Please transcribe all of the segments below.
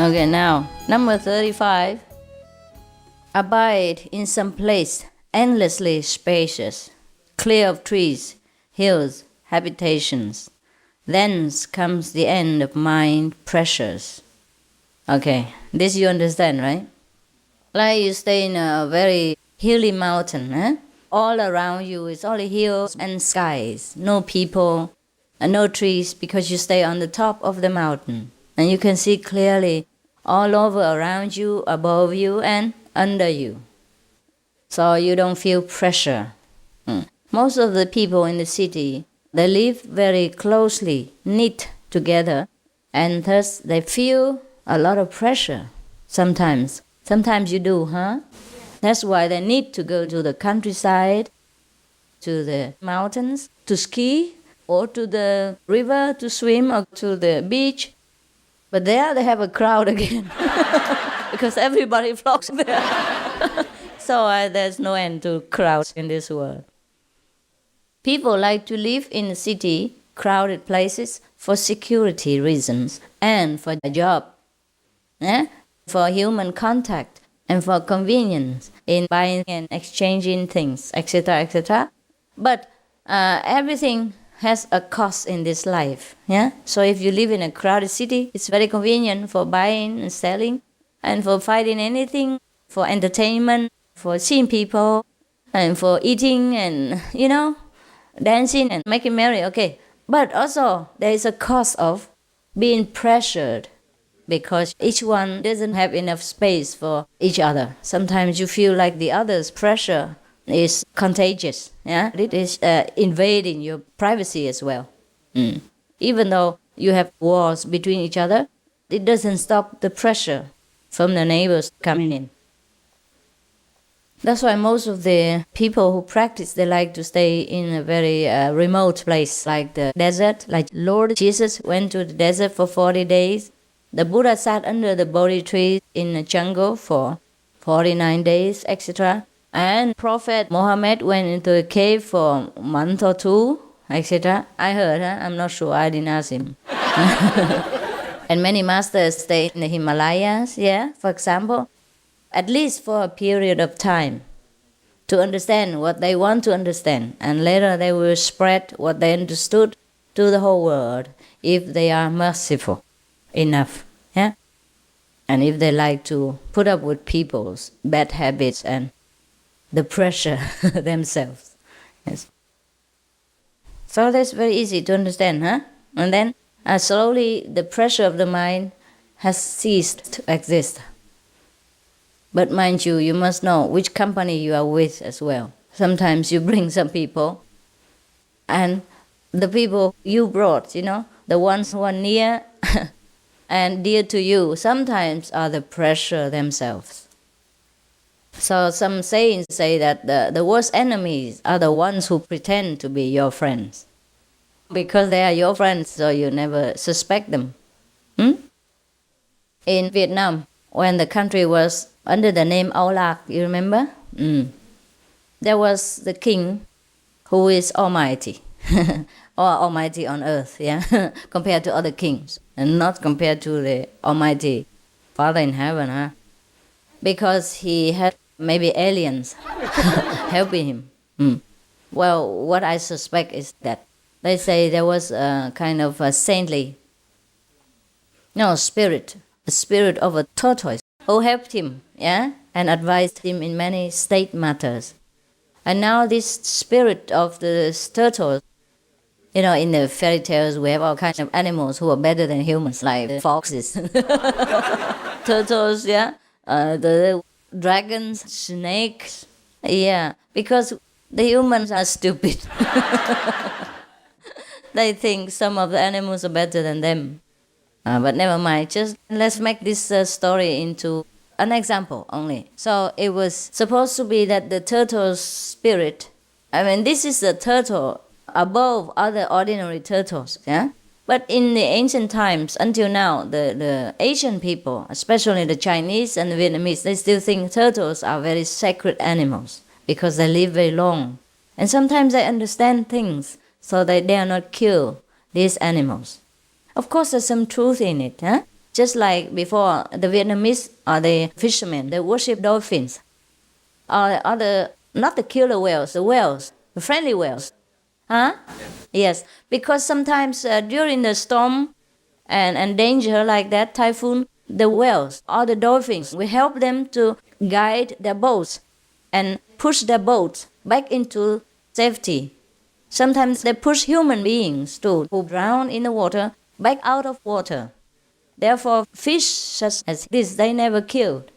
Okay, now, number 35. Abide in some place endlessly spacious, clear of trees, hills, habitations. Thence comes the end of mind pressures. Okay, this you understand, right? Like you stay in a very hilly mountain, all around you is only hills and skies, no people and no trees because you stay on the top of the mountain. And you can see clearly all over around you, above you and under you. So you don't feel pressure. Most of the people in the city, they live very closely, knit together, and thus they feel a lot of pressure sometimes. Sometimes you do, huh? That's why they need to go to the countryside, to the mountains, to ski, or to the river to swim, or to the beach. But there they have a crowd again because everybody flocks there. So there's no end to crowds in this world. People like to live in a city, crowded places, for security reasons and for a job, for human contact and for convenience in buying and exchanging things, etc., etc. But everything has a cost in this life. So if you live in a crowded city, it's very convenient for buying and selling and for finding anything, for entertainment, for seeing people, and for eating and, dancing and making merry, okay. But also there is a cost of being pressured because each one doesn't have enough space for each other. Sometimes you feel like the other's pressure is contagious. It is invading your privacy as well. Even though you have wars between each other, it doesn't stop the pressure from the neighbors coming in. That's why most of the people who practice, they like to stay in a very remote place like the desert. Like Lord Jesus went to the desert for 40 days. The Buddha sat under the Bodhi tree in the jungle for 49 days, etc. And Prophet Muhammad went into a cave for a month or two, etc. I heard, I'm not sure, I didn't ask him. And many masters stay in the Himalayas, for example, at least for a period of time to understand what they want to understand. And later they will spread what they understood to the whole world if they are merciful enough. And if they like to put up with people's bad habits and the pressure themselves. Yes. So that's very easy to understand, And then slowly the pressure of the mind has ceased to exist. But mind you, you must know which company you are with as well. Sometimes you bring some people, and the people you brought, the ones who are near and dear to you, sometimes are the pressure themselves. So some sayings say that the worst enemies are the ones who pretend to be your friends. Because they are your friends, so you never suspect them. In Vietnam, when the country was under the name Âu Lạc, you remember? There was the king who is almighty, or almighty on earth, compared to other kings, and not compared to the almighty Father in heaven, because he had maybe aliens helping him. Well, what I suspect is that they say there was a kind of a saintly spirit, a spirit of a tortoise who helped him, and advised him in many state matters. And now this spirit of the turtle, in the fairy tales we have all kinds of animals who are better than humans, like foxes, turtles, the dragons, snakes, because the humans are stupid. They think some of the animals are better than them. But never mind, just let's make this story into an example only. So it was supposed to be that the turtle's spirit, this is the turtle above other ordinary turtles, But in the ancient times, until now, the Asian people, especially the Chinese and the Vietnamese, they still think turtles are very sacred animals because they live very long. And sometimes they understand things, so they dare not kill these animals. Of course, there's some truth in it, Just like before, the Vietnamese or the fishermen, they worship dolphins. Or other, not the killer whales, the whales, the friendly whales. Huh? Yes, because sometimes during the storm and danger like that, typhoon, the whales or the dolphins, we help them to guide their boats and push their boats back into safety. Sometimes they push human beings too, who drown in the water, back out of water. Therefore, fish such as this, they never killed.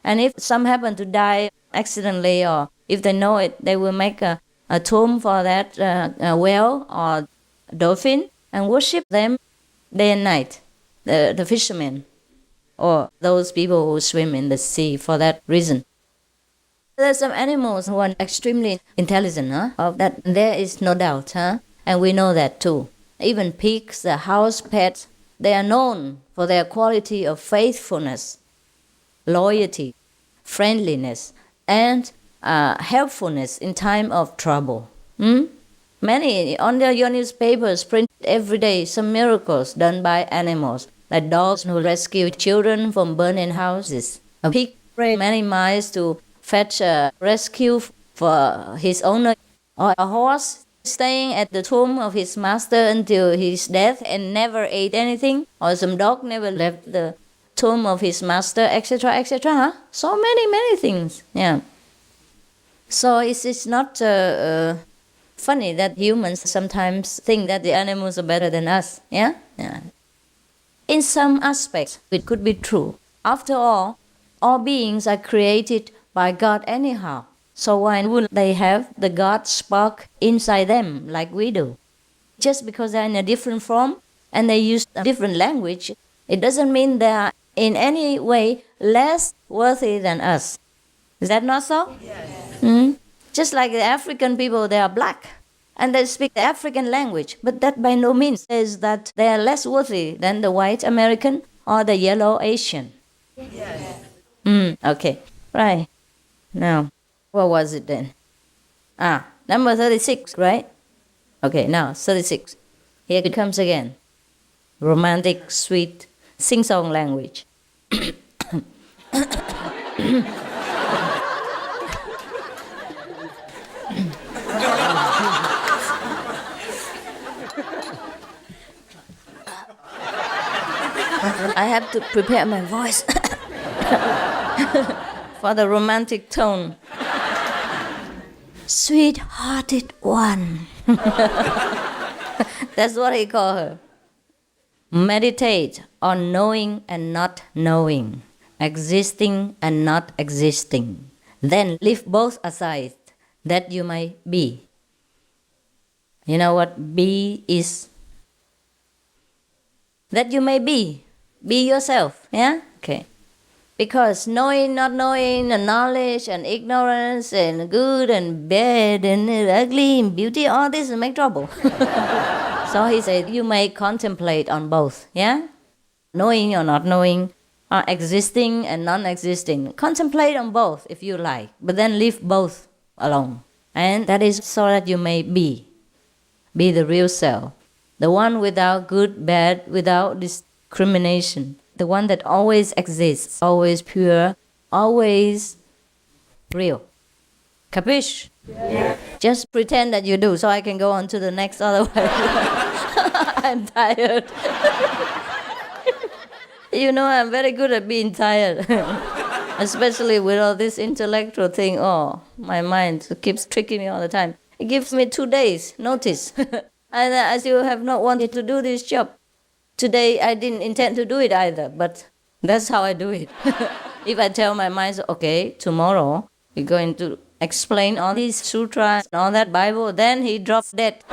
And if some happen to die accidentally, or if they know it, they will make a tomb for that whale or dolphin and worship them day and night, the fishermen or those people who swim in the sea for that reason. There are some animals who are extremely intelligent, of that there is no doubt, and we know that too. Even pigs, the house pets, they are known for their quality of faithfulness, loyalty, friendliness, and helpfulness in time of trouble. Many on your newspapers print every day some miracles done by animals, like dogs who rescue children from burning houses. A pig ran many miles to fetch a rescue for his owner, or a horse staying at the tomb of his master until his death and never ate anything, or some dog never left the tomb of his master, etc., etc. So many things. Yeah. So it's not funny that humans sometimes think that the animals are better than us. Yeah. In some aspects, it could be true. After all beings are created by God anyhow. So why would they have the God spark inside them like we do? Just because they're in a different form and they use a different language, it doesn't mean they are in any way less worthy than us. Is that not so? Yes. Just like the African people, they are black and they speak the African language, but that by no means says that they are less worthy than the white American or the yellow Asian. Yes. Okay, right. Now, what was it then? Number 36, right? Okay, now 36. Here it comes again. Romantic, sweet, sing-song language. I have to prepare my voice for the romantic tone. Sweet-hearted one. That's what he called her. Meditate on knowing and not knowing, existing and not existing. Then leave both aside, that you may be. You know what be is? That you may be. Be yourself, yeah? Okay. Because knowing, not knowing, and knowledge and ignorance and good and bad and ugly and beauty, all this will make trouble. So he said, you may contemplate on both, yeah? Knowing or not knowing, existing and non-existing. Contemplate on both if you like, but then leave both alone. And that is so that you may be the real self. The one without good, bad, without discrimination. The one that always exists, always pure, always real. Capiche? Yeah. Just pretend that you do so I can go on to the next, otherwise I'm tired. You know, I'm very good at being tired. Especially with all this intellectual thing. Oh, my mind keeps tricking me all the time. It gives me 2 days notice. And I still have not wanted to do this job. Today I didn't intend to do it either, but that's how I do it. If I tell my mind, okay, tomorrow we're going to explain all these sutras and all that Bible, then he drops dead.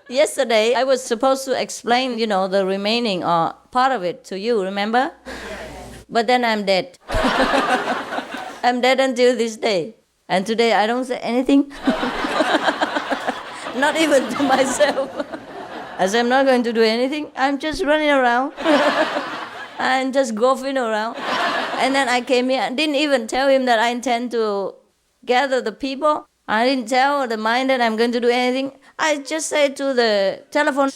Yesterday I was supposed to explain, the remaining or part of it to you, remember? But then I'm dead. I'm dead until this day. And today I don't say anything. Not even to myself. As I'm not going to do anything, I'm just running around. I'm just goofing around. And then I came here and didn't even tell him that I intend to gather the people. I didn't tell the mind that I'm going to do anything. I just said to the telephone,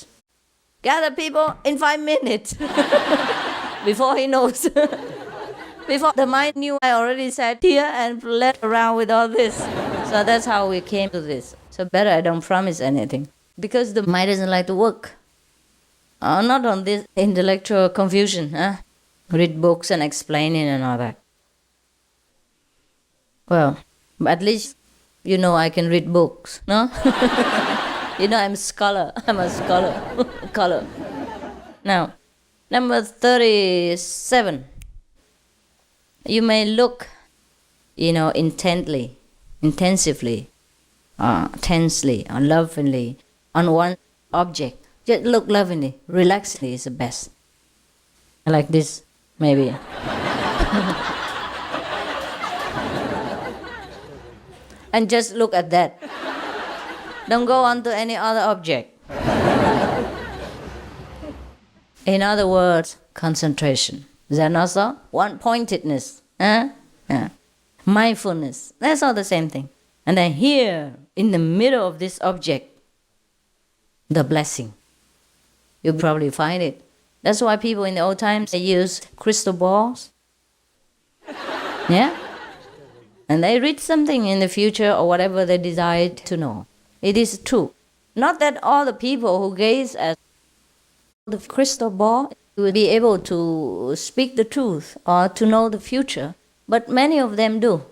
Gather people in 5 minutes. Before he knows. Before the mind knew, I already sat here and led around with all this. So that's how we came to this. So better I don't promise anything. Because the mind doesn't like to work. Not on this intellectual confusion. Read books and explaining and all that. Well, at least you know I can read books, no? You know I'm a scholar. I'm a scholar. Now, number 37. You may look, intensively, tensely, or lovingly on one object. Just look lovingly, relaxedly is the best. Like this, maybe. And just look at that. Don't go on to any other object. In other words, concentration. Is that not so? One-pointedness. Yeah. Mindfulness. That's all the same thing. And then here, in the middle of this object, the blessing. You'll probably find it. That's why people in the old times, they used crystal balls. Yeah? And they read something in the future or whatever they desire to know. It is true. Not that all the people who gaze at the crystal ball will be able to speak the truth or to know the future, but many of them do.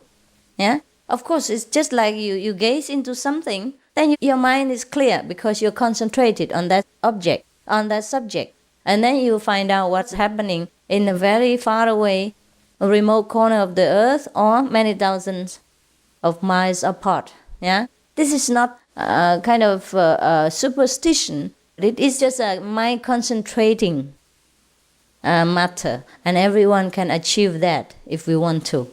Yeah? Of course, it's just like you gaze into something, then your mind is clear because you're concentrated on that object, on that subject. And then you find out what's happening in a very far away, a remote corner of the earth or many thousands of miles apart. Yeah? This is not a kind of superstition. It is just a mind concentrating matter, and everyone can achieve that if we want to.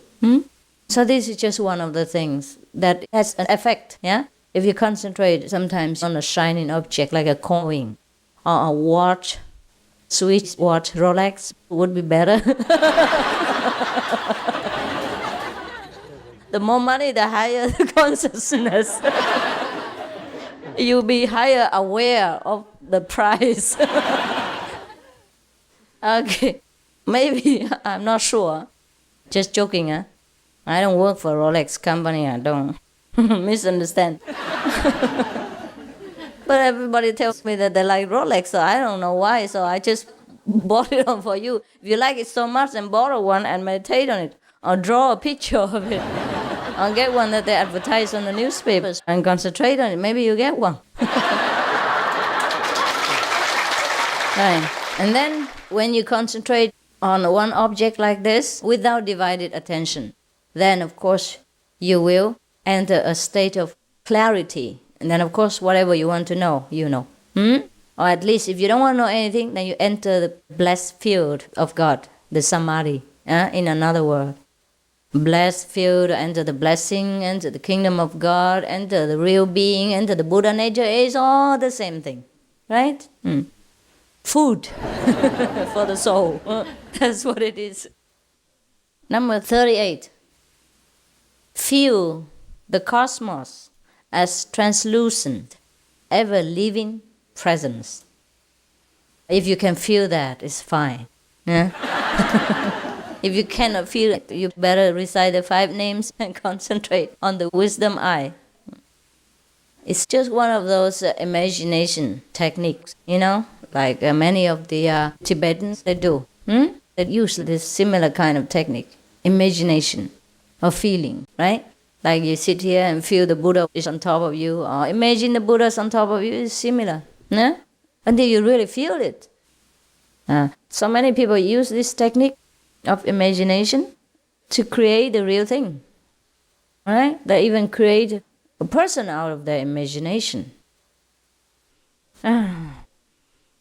So this is just one of the things that has an effect. Yeah, if you concentrate sometimes on a shining object like a coin or a watch, Swiss watch, Rolex would be better. The more money, the higher the consciousness. You'll be higher aware of the price. Okay, maybe, I'm not sure. Just joking, huh? I don't work for Rolex company, I don't misunderstand. But everybody tells me that they like Rolex, so I don't know why, so I just bought it on for you. If you like it so much, then borrow one and meditate on it, or draw a picture of it. Or get one that they advertise on the newspapers and concentrate on it. Maybe you get one. Right. And then when you concentrate on one object like this without divided attention, then of course you will enter a state of clarity. And then of course whatever you want to know, you know. Or at least if you don't want to know anything, then you enter the blessed field of God, the samadhi, in another word. Blessed field, enter the blessing, enter the kingdom of God, enter the real being, enter the Buddha nature, is all the same thing. Right? Food for the soul. That's what it is. Number 38. Feel the cosmos as translucent, ever-living presence. If you can feel that, it's fine. Yeah? If you cannot feel it, you better recite the 5 names and concentrate on the wisdom eye. It's just one of those imagination techniques, like many of the Tibetans, they do. They use this similar kind of technique, imagination or feeling, right? Like you sit here and feel the Buddha is on top of you, or imagine the Buddha is on top of you, it's similar. Yeah? Until you really feel it. So many people use this technique of imagination to create the real thing. Right? They even create a person out of their imagination.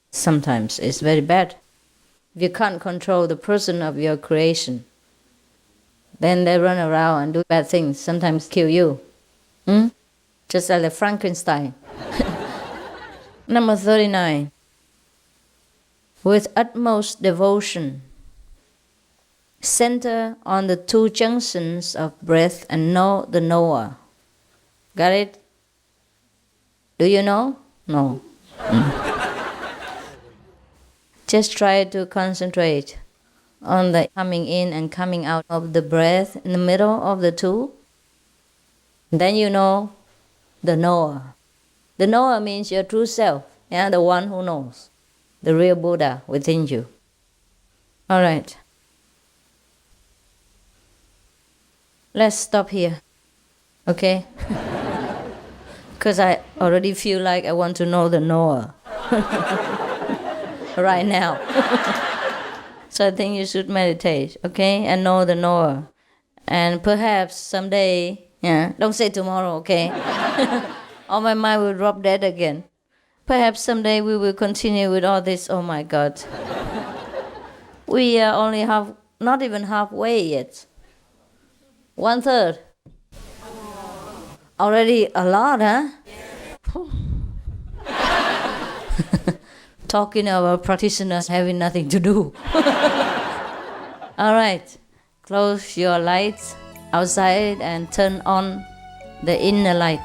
Sometimes it's very bad. If you can't control the person of your creation, then they run around and do bad things, sometimes kill you. Just like the Frankenstein. Number 39. With utmost devotion, center on the 2 junctions of breath and know the knower. Got it? Do you know? No. Just try to concentrate on the coming in and coming out of the breath in the middle of the two. Then you know the knower. The knower means your true self, the one who knows, the real Buddha within you. All right. Let's stop here, okay? Because I already feel like I want to know the knower right now. So I think you should meditate, okay? And know the knower. And perhaps someday, don't say tomorrow, okay? Or my mind will drop dead again. Perhaps someday we will continue with all this. Oh my God. We are only not even halfway yet. 1/3. Already a lot, huh? Talking about practitioners having nothing to do. All right. Close your lights outside and turn on the inner light.